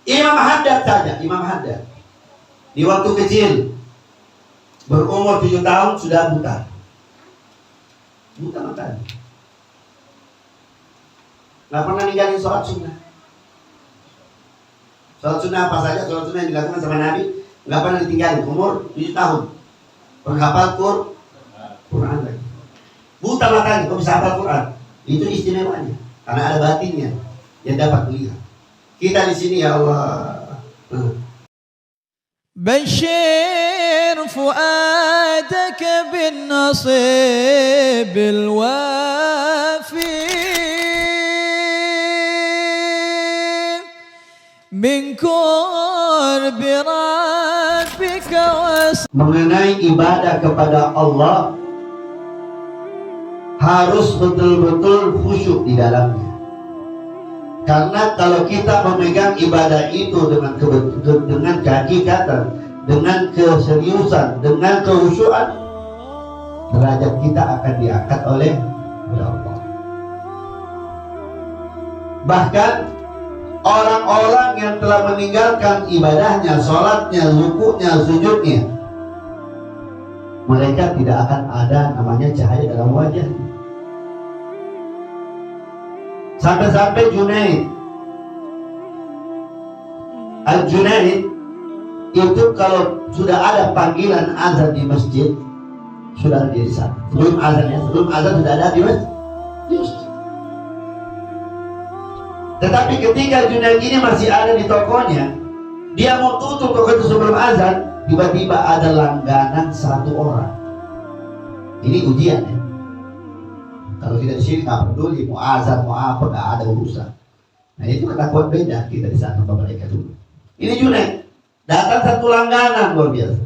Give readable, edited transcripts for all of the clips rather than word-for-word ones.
Imam Haddad saja, Imam Haddad di waktu kecil berumur 7 tahun sudah buta. Buta matanya. Nggak pernah ninggalin sholat sunnah. Sholat sunnah apa saja, sholat sunnah yang dilakukan sama Nabi nggak pernah ditinggalin. Umur 7 tahun. Penghafal Quran lagi. Buta matanya, kok bisa hafal Quran? Itu istimewanya, karena ada batinnya yang dapat melihat. Kita di sini ya Allah. بشر فؤادك بالنصيب الوافي من قرب ربك. Mengenai ibadah kepada Allah harus betul-betul khusyuk di dalamnya. Karena kalau kita memegang ibadah itu dengan kehakikatan, dengan keseriusan, dengan kekhusyuan, derajat kita akan diangkat oleh Allah. Bahkan orang-orang yang telah meninggalkan ibadahnya, sholatnya, rukuknya, sujudnya, mereka tidak akan ada namanya cahaya dalam wajahnya. Sampai-sampai Junaid Al-Junaid itu kalau sudah ada panggilan azan di masjid, sudah ada di sana. Sebelum azan sudah ada di masjid. Tetapi ketika Junaid ini masih ada di tokonya, dia mau tutup toko itu sebelum azan, tiba-tiba ada langganan 1 orang. Ini ujian ya. Kalau kita di sini nggak peduli mau azan mau apa, nggak ada urusan. Nah itu ketakuan beda kita di sana sama mereka dulu. Ini Junaid datang 1 langganan luar biasa.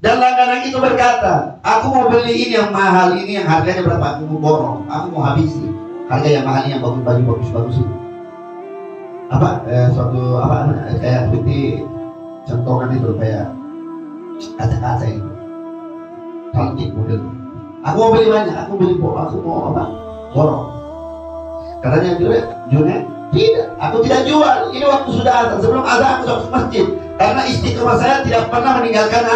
Dan langganan itu berkata, aku mau beli ini yang mahal, ini yang harganya berapa, aku mau borong, aku mau habisi. Harga yang mahal ini yang baju bagus-bagus itu. Suatu kayak seperti centongan itu kayak kaca-kaca itu. Cantik model. Aku mau beli banyak, aku mau borong. Katanya Junaid, tidak, aku tidak jual. Ini waktu sudah azan, sebelum azan aku masuk masjid. Karena istiqomah saya tidak pernah meninggalkan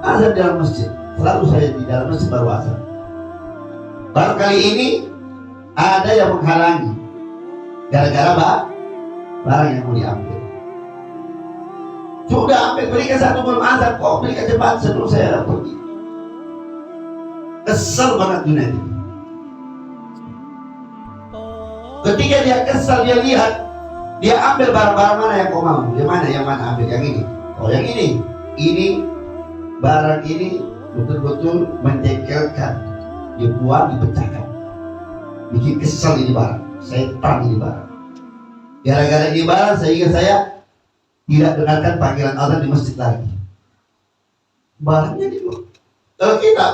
azan di dalam masjid. Selalu saya di dalam masjid baru azan. Baru kali ini ada yang menghalangi gara-gara barang yang mau diambil. Sudah ambil, berikan 1 belum azan, kok berikan cepat sebelum saya pergi. Kesel banget Junaid. Ketika dia kesal, dia lihat, dia ambil barang-barang mana yang kau mau. Yang mana ambil, yang ini. Oh yang ini barang ini betul-betul menjengkelkan, dibuang, dipecahkan, bikin kesel ini barang, setan ini barang. Gara-gara ini barang sehingga saya tidak dengarkan panggilan azan di masjid lagi. Barangnya dibuang. Kalau kita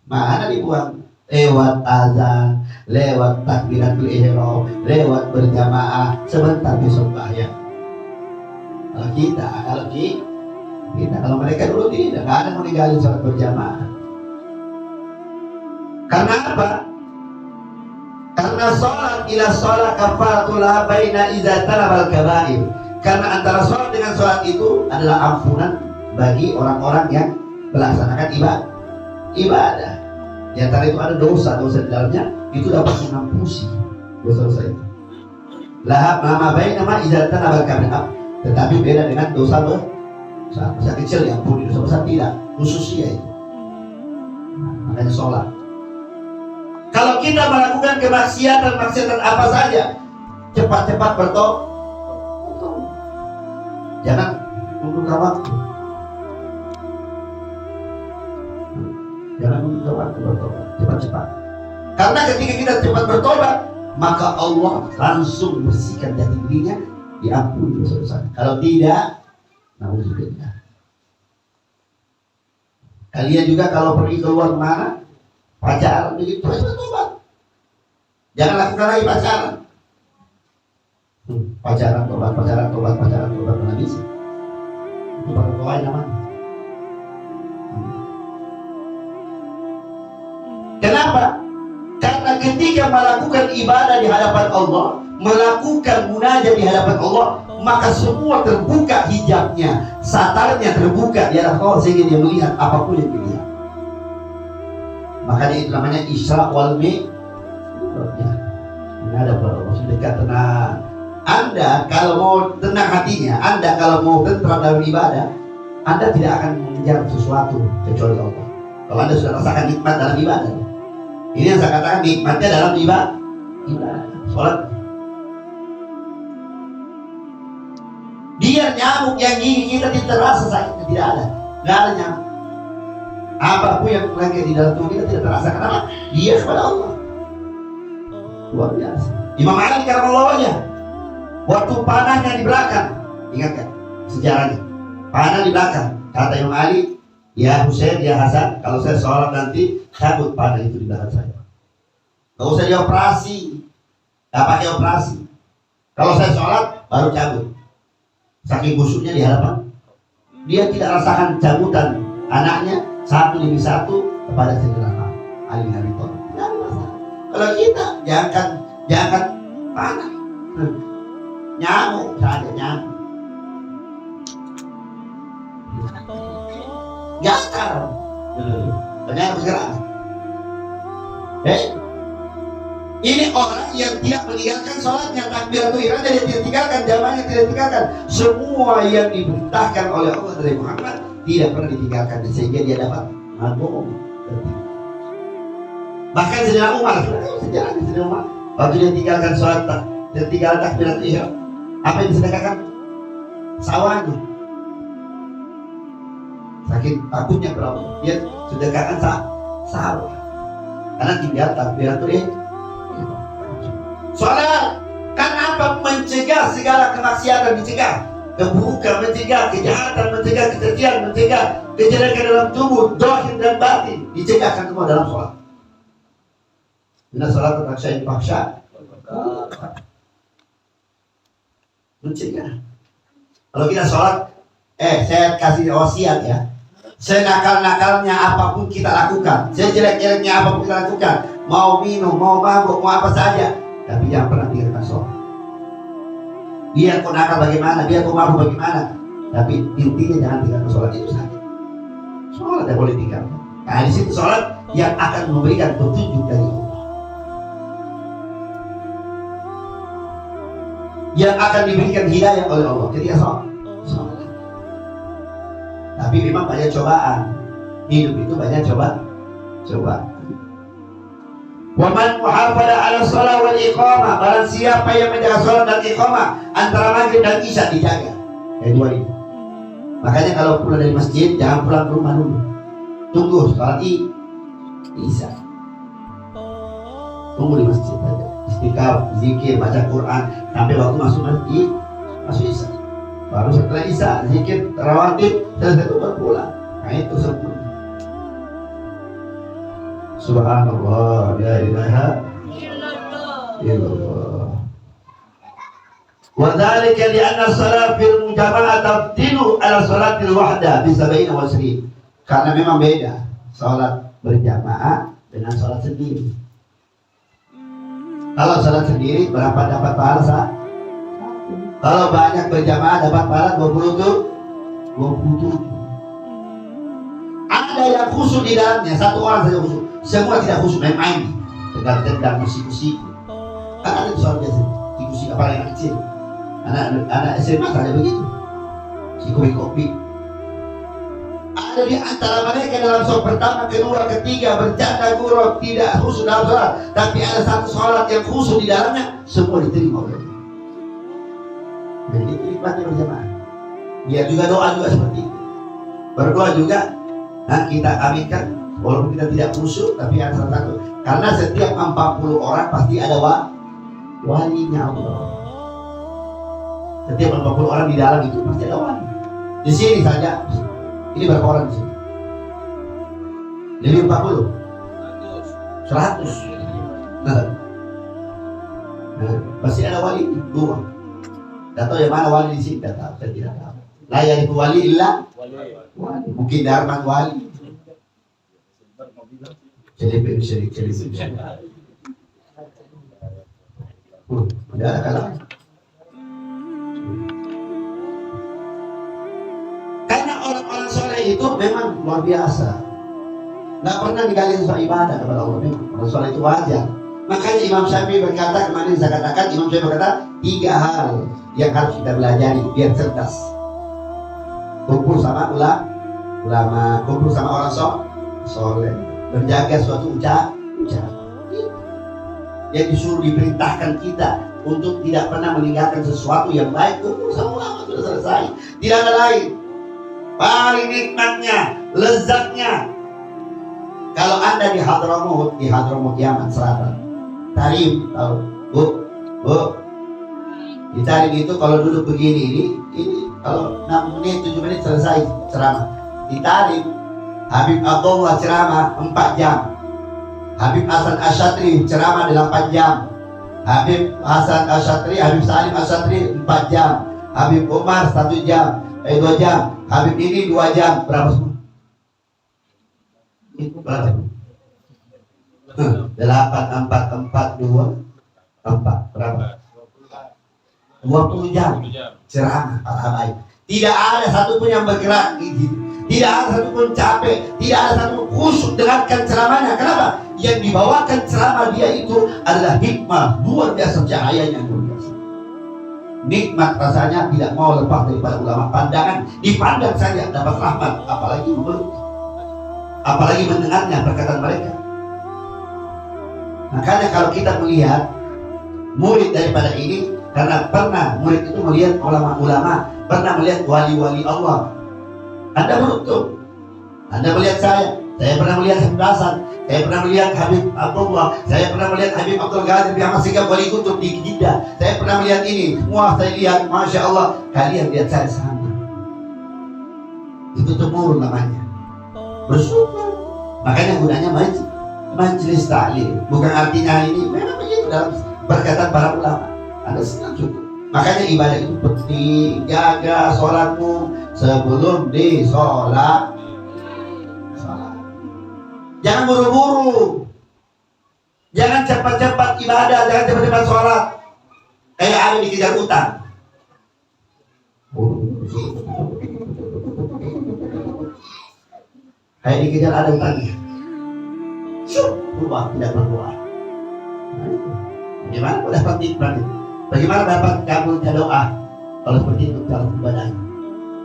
mana dibuang? Lewat azan, lewat takbiratul ihram, lewat berjamaah, sebentar besok bahaya. Kalau mereka dulu tidak ada mau ninggalin sholat berjamaah. Karena apa? Karena sholat ila sholat kafaratul baina idza talabal kabair. Karena antara sholat dengan sholat itu adalah ampunan bagi orang-orang yang melaksanakan ibadah. Di antara itu ada dosa-dosa di dalamnya, itu dapat mengampusi dosa-dosa itu. Lama baik nama izatan abal kabinat, tetapi beda dengan dosa kecil yang pun dosa besar tidak, khususnya itu. Makanya sholat. Kalau kita melakukan kemaksiatan apa saja, cepat-cepat bertobat. Jangan tunggu waktu. Jangan menunggu waktu bertobat, cepat-cepat. Karena ketika kita cepat bertobat, maka Allah langsung bersihkan jati dirinya, diampuni dosa-dosa. Kalau tidak, nauzubillah. Kalian juga kalau pergi keluar mana, pacaran begitu, terus bertobat. Jangan lakukan lagi pacaran. Pacaran, tobat, mana bisa? Itu baru kawai namanya. Kenapa? Karena yang ketika melakukan ibadah di hadapan Allah, melakukan munajat di hadapan Allah, maka semua terbuka hijabnya, satarnya terbuka di hadapan Allah sehingga dia melihat apapun yang dilihat. Makanya itu namanya Isra wal Mi'raj. Menghadap kepada Allah, dekat, tenang. Anda kalau mau tenang hatinya, Anda kalau mau tentram dalam ibadah, Anda tidak akan mengejar sesuatu kecuali Allah. Kalau Anda sudah rasakan nikmat dalam ibadah, ini yang saya katakan nikmatnya dalam ibadah. Sholat. Dia nyamuk yang gigi kita tidak terasa sakitnya, tidak ada, nggak ada nyamuk. Apapun yang melengket di dalam tubuh kita tidak terasa. Kenapa? Dia kepada Allah. Luar biasa. Imam Ali karamallahu wajhah, waktu panahnya di belakang, ingat kan sejarahnya? Panah di belakang. Kata Imam Ali, ya Husain, ya Hasan, kalau saya sholat nanti cabut panah itu di belakang saya. Gak usah dioperasi, gak pakai operasi. Kalau saya sholat baru cabut. Saking busuknya di hadapan, dia tidak rasakan cabutan anaknya satu demi satu kepada Sayyidina Ali bin Abi Thalib. Tidak ada masalah. Kalau kita jangan panah, nyamuk saja nyamuk. Gatal, banyak bergerak. Ini orang yang tidak meninggalkan sholatnya, takbiratul ihram dia tidak tinggalkan, jamaahnya tidak tinggalkan. Semua yang diperintahkan oleh Allah dari Muhammad tidak pernah ditinggalkan, sehingga dia dapat maghrib. Bahkan Sayyidina Umar, sejarah Sayyidina Umar, waktu dia tinggalkan sholat, dia tinggalkan takbiratul ihram, apa yang disedekahkan? Sawahnya. Saking takutnya berapa, dia sedekahkan sawah, karena tinggal takbiratul ihram. Sholat kan apa? Mencegah segala kemaksiatan, mencegah keburukan, mencegah kejahatan, mencegah kekejian, mencegah kejelekan dalam tubuh, zahir dan batin, dicegahkan semua dalam sholat. Bila sholat terpaksa dipaksa, mencegah. Kalau kita sholat, saya kasih wasiat ya, senakal-nakalnya apapun kita lakukan, sejelek-jeleknya apapun kita lakukan, mau minum, mau mabuk, mau apa saja, tapi jangan pernah tinggalkan sholat. Biar kau nakal bagaimana, biar kau mabuk bagaimana, tapi intinya jangan tinggalkan sholat itu saja. Sholat tidak boleh tinggalkan. Nah di situ sholat yang akan memberikan petunjuk dari Allah, yang akan diberikan hidayah oleh Allah ketika sholat. Tapi memang banyak cobaan. Hidup itu banyak cobaan. Waman muhafada ala sholat wal iqamah, barang siapa yang menjaga sholat dan iqamah antara maghrib dan isya, dijaga. Dua ini. Makanya kalau pulang dari masjid jangan pulang ke rumah dulu. Tunggu sholat isya. Tunggu di masjid saja. Istiqamah, zikir, baca Quran sampai waktu masuk isya. Baru setelah isya zikir rawatib, selesai itu baru pulang. Nah itu sempurna. Subhanallah, la ilaha illallah. Wa dzalika li'anna shalat fil mujama'ah tabtilu ala shalatil wahda bi 27. Karena memang beda salat berjamaah dengan salat sendiri. Kalau salat sendiri berapa dapat pahala sah? Kalau banyak berjamaah dapat pahala 27. Ada yang khusyuk di dalamnya, satu orang saja khusyuk. Semua tidak khusyuk, main-main, tendang musik-musik. Kan ada itu soal biasa, musik apa yang kecil. Anak SMA saja begitu, si kopi. Ada di antara mereka dalam sholat pertama, kedua, ketiga bercanda gurau, tidak khusyuk dalam sholat. Tapi ada satu sholat yang khusyuk di dalamnya, semua diterima oleh Allah. Dan itu nikmatnya berjamaah. Biar juga doa juga seperti itu. Berdoa juga, kita aminkan. Walaupun kita tidak khusyuk, tapi ada salah satu. Karena setiap 40 orang pasti ada walinya Allah. Setiap 40 orang di dalam itu pasti ada wali. Di sini saja, ini berapa orang di sini? Lebih 40? 100. Pasti ada wali dua. Tidak tahu yang mana wali di sini, tidak tahu. Saya tidak tahu. La ya'rifu wali illa wali. Mungkin Darman wali. Jadi Tidak ada kalah. Karena orang-orang soleh itu memang luar biasa. Nggak pernah ninggalin soal ibadah kepada Allah. Orang soleh itu wajar. Makanya Imam Syafi'i berkata, kemarin saya katakan, Imam Syafi'i berkata 3 hal yang harus kita pelajari biar cerdas. Kumpul sama ulama, kumpul sama orang soleh, menjaga suatu ucapan. Yang disuruh diperintahkan kita untuk tidak pernah meninggalkan sesuatu yang baik, kumpul sama ulama, sudah selesai. Tidak ada lain. Paling nikmatnya, lezatnya, kalau Anda di Hadramut Yaman Selatan, Tarim, tahu bu, di Tarim itu kalau duduk begini ini kalau 6 menit 7 menit selesai ceramah. Di Tarim Habib Abdullah ceramah 4 jam, Habib Hasan Asyatri ceramah 8 jam, Habib Hasan Asyatri, Habib Salim Asyatri 4 jam, Habib Umar 1 jam, 2 jam, Habib ini 2 jam. Berapa semua? Itu berapa? 8, 4, 4, 2, 4 berapa? 20 jam ceramah para habaib. Tidak ada satupun yang bergerak gitu. Tidak ada satupun capek, tidak ada satupun khusyuk dengarkan ceramahnya. Kenapa? Yang dibawakan ceramah dia itu adalah hikmah luar biasa, cahayanya luar biasa. Nikmat rasanya, tidak mau lepas daripada ulama. Pandangan dipandang saja dapat rahmat, apalagi memeluk, apalagi mendengarnya perkataan mereka. Makanya kalau kita melihat murid daripada ini, karena pernah murid itu melihat ulama-ulama, pernah melihat wali-wali Allah. Anda beruntung. Anda melihat saya pernah melihat Habib Hasan, saya pernah melihat Habib Abdullah, saya pernah melihat Habib Abdul Qadir bin Ahmad Sikap Wali Kutub di Jeddah, saya pernah melihat ini. Semua saya lihat, Masya Allah, kalian lihat saya sama. Itu temurun namanya. Bersyukur. Makanya gunanya majelis taklim. Bukan artinya ini, memang begitu dalam perkataan para ulama. Anda senang cukup. Makanya ibadah itu penting. Jaga sholatmu sebelum disolat. Jangan buru-buru. Jangan cepat-cepat ibadah, jangan cepat-cepat sholat. Kayak ada dikejar utang. Kayak dikejar ada utangnya. Berubah, tidak berdoa. Bagaimana dapat nikmat? Bagaimana dapat kabulnya doa? Kalau seperti itu dalam ibadahnya,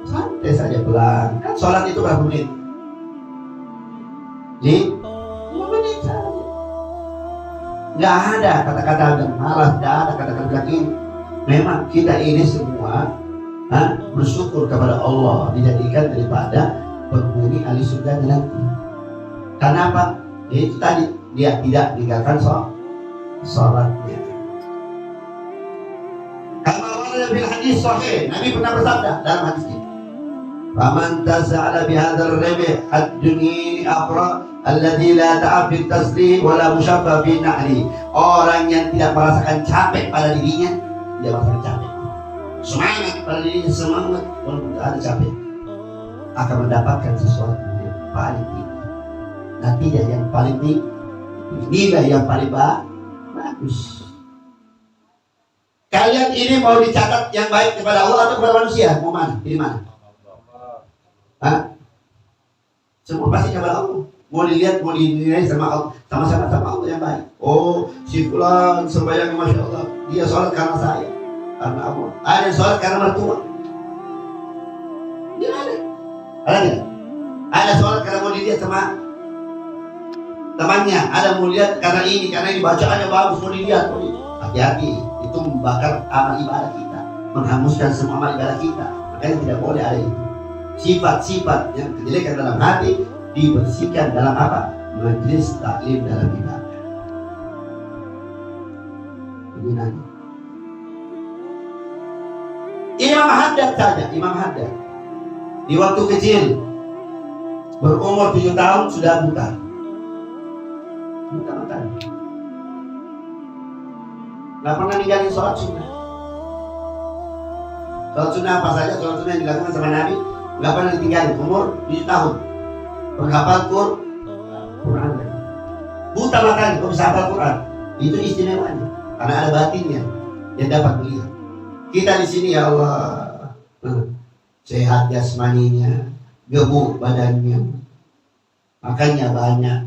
santai saja pelan. Kan sholat itu berapa menit? 5 menit saja. Nggak ada kata-kata dan malas, nggak ada kata-kata bilang ini. Memang kita ini semua bersyukur kepada Allah dijadikan daripada penghuni ahli surga nanti. Karena apa? Itu tadi dia tidak meninggalkan sholatnya. Karena Allah bil hadis sahih, Nabi pernah bersabda dalam hadis ini, "Faman tasa'ala bihadzal rabi' ad-dunya akhra alladzi la ta'afi taslim wa la mushaffa fi na'li." Orang yang tidak merasakan capek pada dirinya, dia merasakan capek. Semangat pada dirinya, semangat walaupun tidak ada capek, akan mendapatkan sesuatu yang paling tinggi. Natijah yang paling tinggi, nilai yang paling bagus. Kalian ini mau dicatat yang baik kepada Allah atau kepada manusia? Mau mana? Pilih mana? Semua pasti kepada Allah. Mau dilihat, mau dinilai sama Allah, sama-sama Allah yang baik. Oh, si fulan sembahyang, Masya Allah, dia sholat karena saya, karena Allah. Ada yang sholat karena mertua. Dia ada. Ada tidak? Ada sholat karena mau dilihat sama temannya, ada mau lihat karena ini bacaannya bagus, mau dilihat. Hati-hati, itu membakar amal ibadah kita, menghanguskan semua amal ibadah kita. Makanya tidak boleh ada itu. Sifat-sifat yang kejelekan dalam hati dibersihkan dalam apa? Majelis taklim dalam ibadah. Ini nanti. Imam Haddad saja, Imam Haddad di waktu kecil berumur 7 tahun sudah buta. Buta. Gak pernah ninggalin sholat sunnah. Sholat sunnah apa saja, sholat sunnah yang dilakukan sama Nabi gak pernah ditinggalin. Umur 7 tahun penghafal Quran. Buta matanya, kok bisa hafal Quran? Itu istimewanya. karena ada batinnya yang dapat melihat. Kita di sini ya Allah, sehat jasmaninya, gemuk badannya, makannya banyak,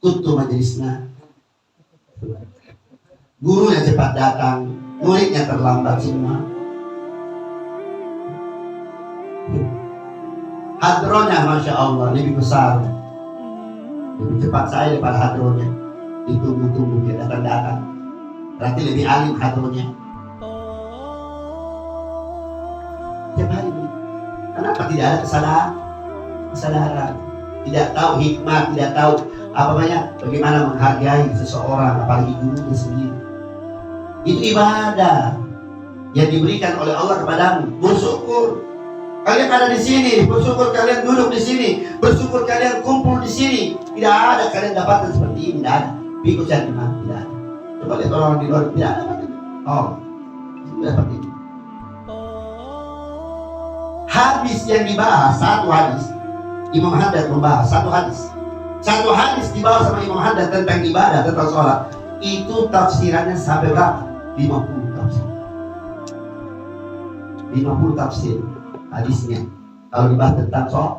kutu majelisnya, gurunya cepat datang, muridnya terlambat semua. Hadronya Masya Allah lebih besar, lebih cepat saya daripada hadronya. Ditunggu-tunggu dia datang-datang, berarti lebih alim hadronya. Tiap hari ini, kenapa tidak ada kesadaran, tidak tahu hikmah, tidak tahu apa banyak bagaimana menghargai seseorang, apalagi gurunya sendiri. Itu ibadah yang diberikan oleh Allah kepadamu. Bersyukur kalian ada di sini, bersyukur kalian duduk di sini, bersyukur kalian kumpul di sini. Tidak ada kalian dapatkan seperti ini, tidak ada. Pikir cari mana, tidak ada. Coba lihat orang di luar, tidak ada. Oh, tidak dapat ini. Hadis yang dibahas, satu hadis, Imam Haddad membahas satu hadis. Satu hadis dibahas sama Imam Haddad tentang ibadah, tentang sholat. Itu tafsirannya sampai berapa? 50 tafsir. 50 tafsir hadisnya kalau dibahas tentang sholat.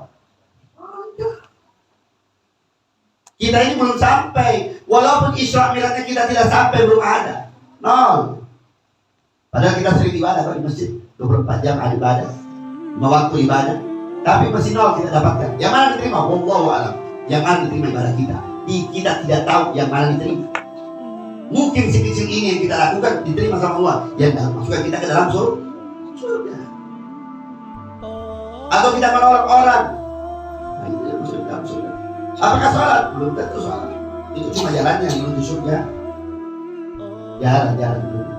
Kita ini belum sampai, walaupun Isra Mi'rajnya kita tidak sampai, belum ada, nol. Padahal kita sering ibadah kalau di masjid 24 jam ada ibadah, 5 waktu ibadah, tapi masih nol kita dapatkan. Yang mana diterima? Wallahu a'lam. Yang mana diterima ibadah kita? Kita tidak tahu yang mana diterima. Mungkin sekecil ini yang kita lakukan diterima sama Allah, yang masukkan kita ke dalam surga. Atau kita menolak orang, nah, itu yang masuk ke dalam surga. Apakah sholat? Belum tentu sholat. Itu cuma jalannya menuju surga. Jalan dulu.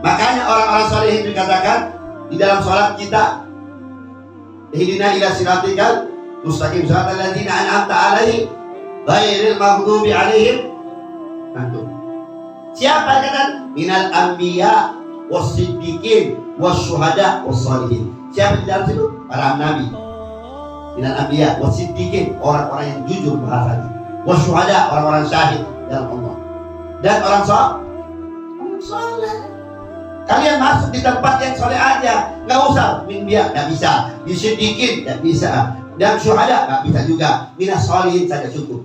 Makanya orang-orang soleh itu dikatakan di dalam sholat kita, ihdina ila siratikal mustaqim, siratal ladzina an'amta alaihim ghairil maghdubi alaihim. Antum. Siapa yang kata? Minal anbiya was-siddiqin was-syuhada was-shalihin. Siapa di dalam situ? Para nabi. Minal anbiya was-siddiqin, orang-orang yang jujur bahasanya. Was-syuhada, orang-orang syahid dalam Allah. Dan orang soleh. Kalian masuk di tempat yang soleh aja, nggak usah minbiya, nggak bisa. Disiddiqin, nggak bisa. Dan syuhada, nggak bisa juga. Minas sholihin saja cukup.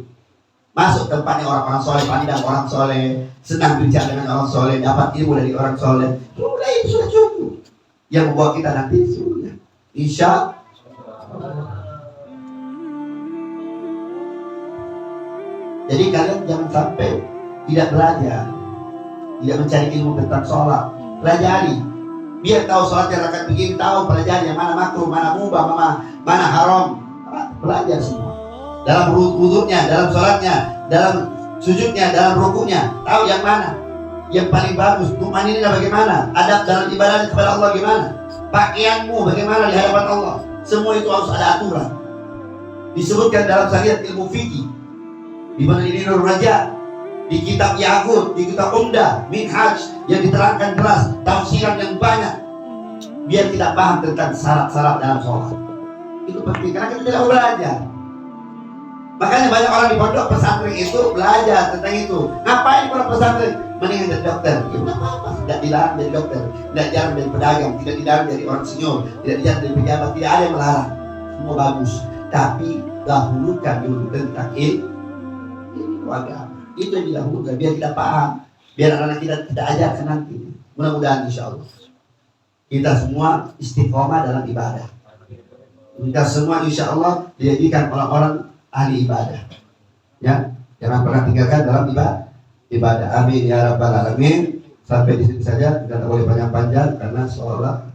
Masuk tempatnya orang-orang soleh, pandang orang soleh, senang bicara dengan orang soleh, dapat ilmu dari orang soleh. Sudah itu sudah cukup. Yang membawa kita nanti surga. Insya Allah. Jadi kalian jangan sampai tidak belajar, tidak mencari ilmu tentang sholat. Pelajari, biar tahu sholatnya rakaat begini, tahu pelajari yang mana makruh, mana mubah, mana haram. Belajar semua. Dalam wudhunya, dalam sholatnya, dalam sujudnya, dalam rukunya, tahu yang mana yang paling bagus. Tumaninah bagaimana, adab dalam ibadah kepada Allah bagaimana, pakaianmu bagaimana di hadapan Allah. Semua itu harus ada aturan. Disebutkan dalam syariat ilmu fikih, di mana ini Nur Raja, di kitab Yaqut, di kitab Umdah, Minhaj yang diterangkan jelas, tafsiran yang banyak, biar kita paham tentang syarat-syarat dalam sholat. Itu penting karena kita tidak belajar. Makanya banyak orang di pondok pesantren itu belajar tentang itu. Ngapain orang pesantren? Mendingan jadi dokter. Ya udah apa-apa. Tidak dilarang jadi dokter, tidak dilarang jadi pedagang, tidak dilarang jadi orang senior, tidak dilarang jadi pejabat, tidak ada yang melarang. Semua bagus. Tapi dahulukan dulu tentang ilmu agama. Itu yang didahulukan biar kita paham, biar anak kita ajarkan nanti. Mudah-mudahan insya Allah kita semua istiqomah dalam ibadah. Kita semua insya Allah dijadikan orang-orang ahli ibadah. Ya, jangan pernah tinggalkan dalam ibadah. Amin ya rabbal alamin. Sampai di sini saja, tidak boleh panjang-panjang karena sholat